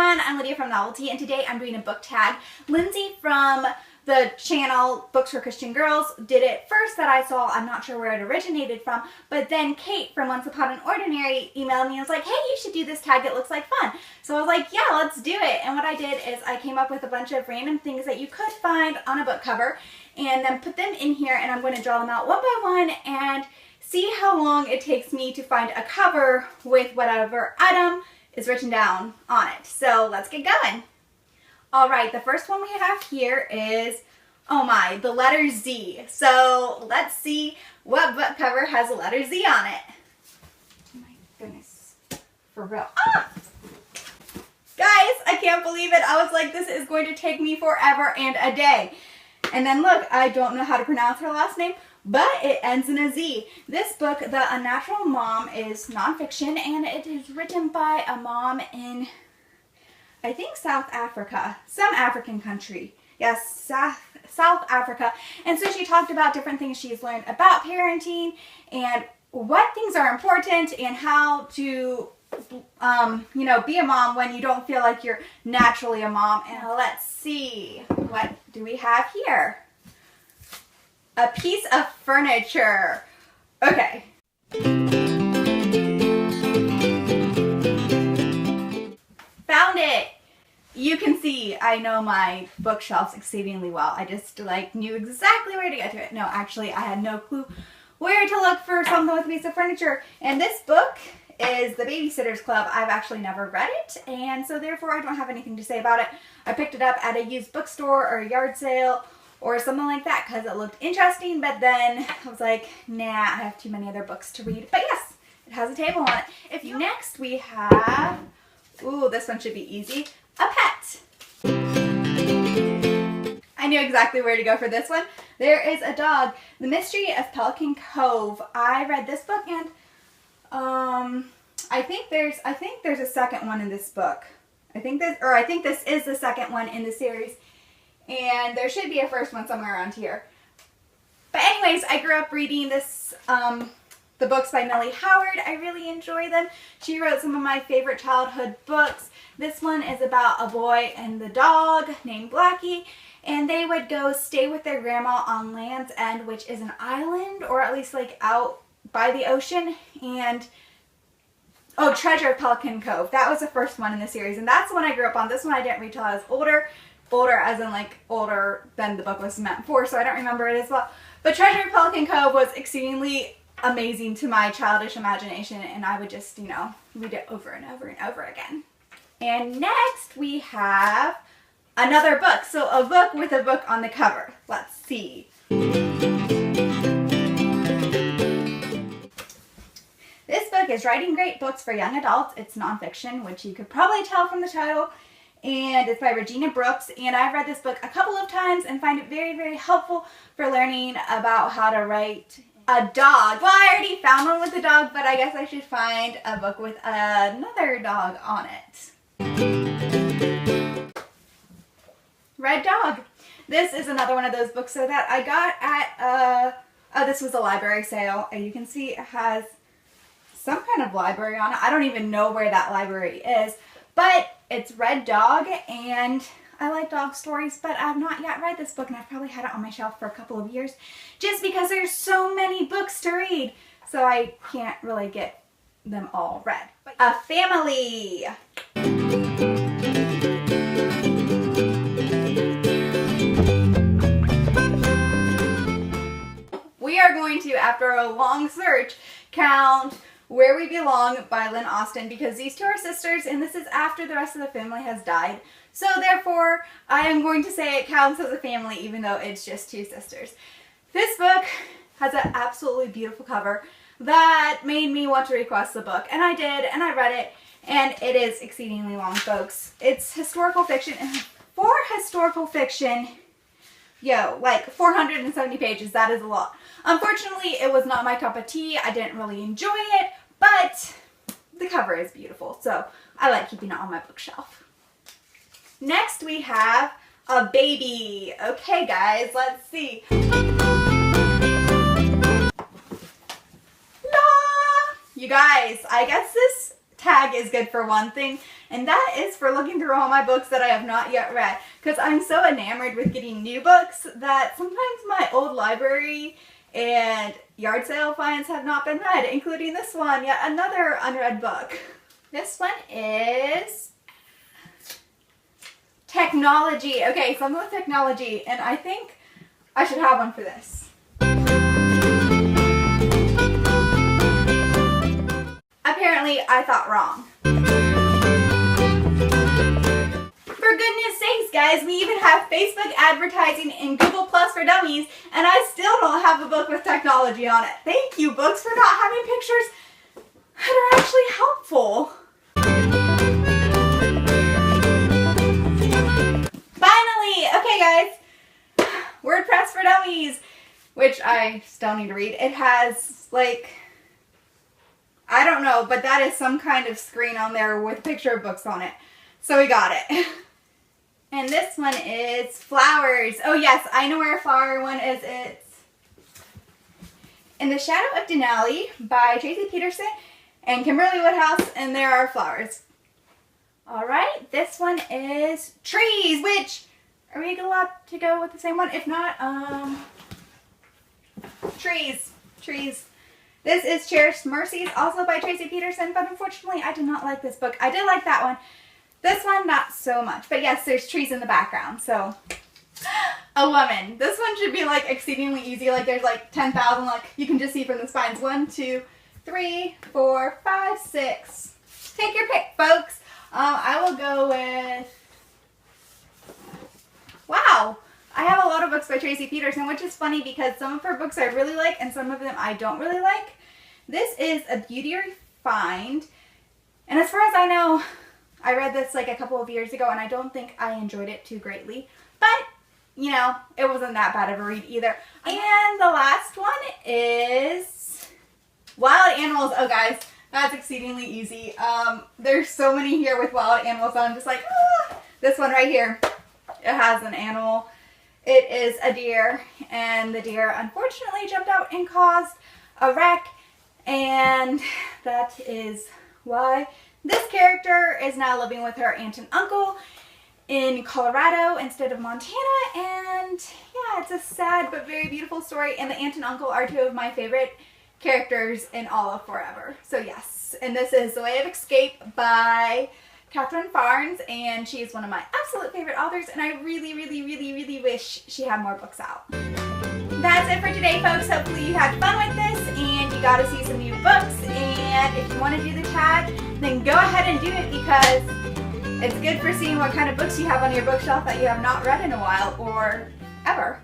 everyone, I'm Lydia from Novelty, and today I'm doing a book tag. Lindsay from the channel Books for Christian Girls did it first that I saw. I'm not sure where it originated from, but then Kate from Once Upon an Ordinary emailed me and was like, hey, you should do this tag, it looks like fun. So I was like, yeah, let's do it. And what I did is I came up with a bunch of random things that you could find on a book cover and then put them in here, and I'm going to draw them out one by one and see how long it takes me to find a cover with whatever item is written down on it. So let's get going. All right, the first one we have here is, oh my, the letter Z. So let's see what book cover has a letter Z on it. Oh my goodness, for real. Ah! Guys, I can't believe it. I was like, this is going to take me forever and a day. And then look, I don't know how to pronounce her last name, but it ends in a Z. This book, The Unnatural Mom, is nonfiction, and it is written by a mom in, I think, South Africa, some African country. Yes, South Africa. And so she talked about different things she's learned about parenting and what things are important and how to, you know, be a mom when you don't feel like you're naturally a mom. And let's see, what do we have here? A piece of furniture. Okay. Found it. You can see I know my bookshelves exceedingly well. I just knew exactly where to get to it. No, actually I had no clue where to look for something with a piece of furniture. And this book is The Babysitter's Club. I've actually never read it, and so therefore I don't have anything to say about it. I picked it up at a used bookstore or a yard sale or something like that because it looked interesting, but then I was like, nah, I have too many other books to read. But yes, it has a table on it. Next we have, ooh, this one should be easy, a pet. I knew exactly where to go for this one. There is a dog, The Mystery of Pelican Cove. I read this book, and I think there's a second one in this book. I think this is the second one in the series. And there should be a first one somewhere around here. But anyways, I grew up reading this, the books by Millie Howard. I really enjoy them. She wrote some of my favorite childhood books. This one is about a boy and the dog named Blackie. And they would go stay with their grandma on Land's End, which is an island, or at least like out by the ocean. And oh, Treasure of Pelican Cove. That was the first one in the series. And that's the one I grew up on. This one I didn't read till I was older. Older as in like older than the book was meant for, so I don't remember it as well. But Treasure of Pelican Cove was exceedingly amazing to my childish imagination, and I would just, you know, read it over and over and over again. And next we have another book. So a book with a book on the cover. Let's see. This book is Writing Great Books for Young Adults. It's nonfiction, which you could probably tell from the title. And it's by Regina Brooks, and I've read this book a couple of times and find it very, very helpful for learning about how to write a dog. Well, I already found one with a dog, but I guess I should find a book with another dog on it. Red Dog. This is another one of those books that I got at, this was a library sale, and you can see it has some kind of library on it. I don't even know where that library is. But it's Red Dog, and I like dog stories, but I've not yet read this book, and I've probably had it on my shelf for a couple of years just because there's so many books to read, so I can't really get them all read. A Family. We are going to, after a long search, count Where We Belong by Lynn Austen, because these two are sisters, and this is after the rest of the family has died. So therefore, I am going to say it counts as a family, even though it's just two sisters. This book has an absolutely beautiful cover that made me want to request the book, and I did, and I read it, and it is exceedingly long, folks. It's historical fiction, and for historical fiction, like 470 pages, that is a lot. Unfortunately, it was not my cup of tea. I didn't really enjoy it, but the cover is beautiful, so I like keeping it on my bookshelf. Next, we have a baby. Okay, guys, let's see. La! You guys, I guess this tag is good for one thing, and that is for looking through all my books that I have not yet read, because I'm so enamored with getting new books that sometimes my old library and yard sale finds have not been read, including this one, yet another unread book. This one is technology. Okay, something with technology, and I think I should have one for this. Apparently, I thought wrong. For goodness sakes, guys, we even have Facebook advertising and Google Plus for Dummies, and I still don't have a book with technology on it. Thank you, books, for not having pictures that are actually helpful. Finally! Okay, guys. WordPress for Dummies, which I still need to read. It has, like, I don't know, but that is some kind of screen on there with a picture of books on it. So we got it. And this one is flowers. Oh yes, I know where a flower one is. It's In the Shadow of Denali by Tracy Peterson and Kimberly Woodhouse, and there are flowers. Alright, this one is trees, which, are we allowed to go with the same one? If not, trees. This is Cherished Mercies, also by Tracy Peterson, but unfortunately I did not like this book. I did like that one. This one, not so much. But yes, there's trees in the background, so. A woman. This one should be like exceedingly easy. Like there's like 10,000, like you can just see from the spines. 1, 2, 3, 4, 5, 6. Take your pick, folks. I will go with, wow. I have a lot of books by Tracy Peterson, which is funny because some of her books I really like and some of them I don't really like. This is A Beauty Refined, and as far as I know, I read this like a couple of years ago and I don't think I enjoyed it too greatly, but you know, it wasn't that bad of a read either. And the last one is Wild Animals. Oh guys, that's exceedingly easy. There's so many here with wild animals, so I'm just like, ah. This one right here, it has an animal. It is a deer, and the deer unfortunately jumped out and caused a wreck, and that is why this character is now living with her aunt and uncle in Colorado instead of Montana, and yeah, it's a sad but very beautiful story, and the aunt and uncle are two of my favorite characters in all of forever. So yes, and this is The Way of Escape by Catherine Farnes, and she is one of my absolute favorite authors, and I really wish she had more books out. That's it for today, folks. Hopefully you had fun with this and you got to see some new books, and if you want to do the tag, then go ahead and do it because it's good for seeing what kind of books you have on your bookshelf that you have not read in a while or ever.